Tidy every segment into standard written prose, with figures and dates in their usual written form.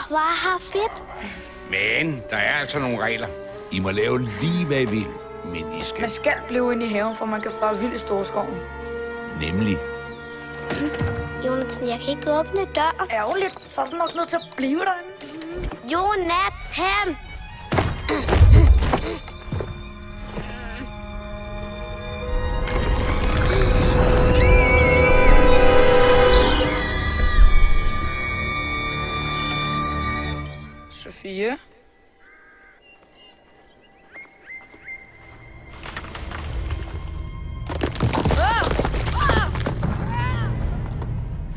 Hvor er her fedt. Men der er altså nogle regler. I må lave lige, hvad I vil, men I skal... Man skal blive inde i haven, for man kan fare vild i Storskoven. Nemlig. Jonathan, jeg kan ikke åbne døren. Ærgerligt, så er du nok nødt til at blive derinde. Jonathan! Sofie?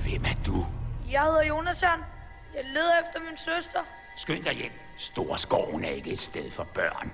Hvem er du? Jeg hedder Jonathan. Jeg leder efter min søster. Skynd dig hjem. Storskoven er ikke et sted for børn.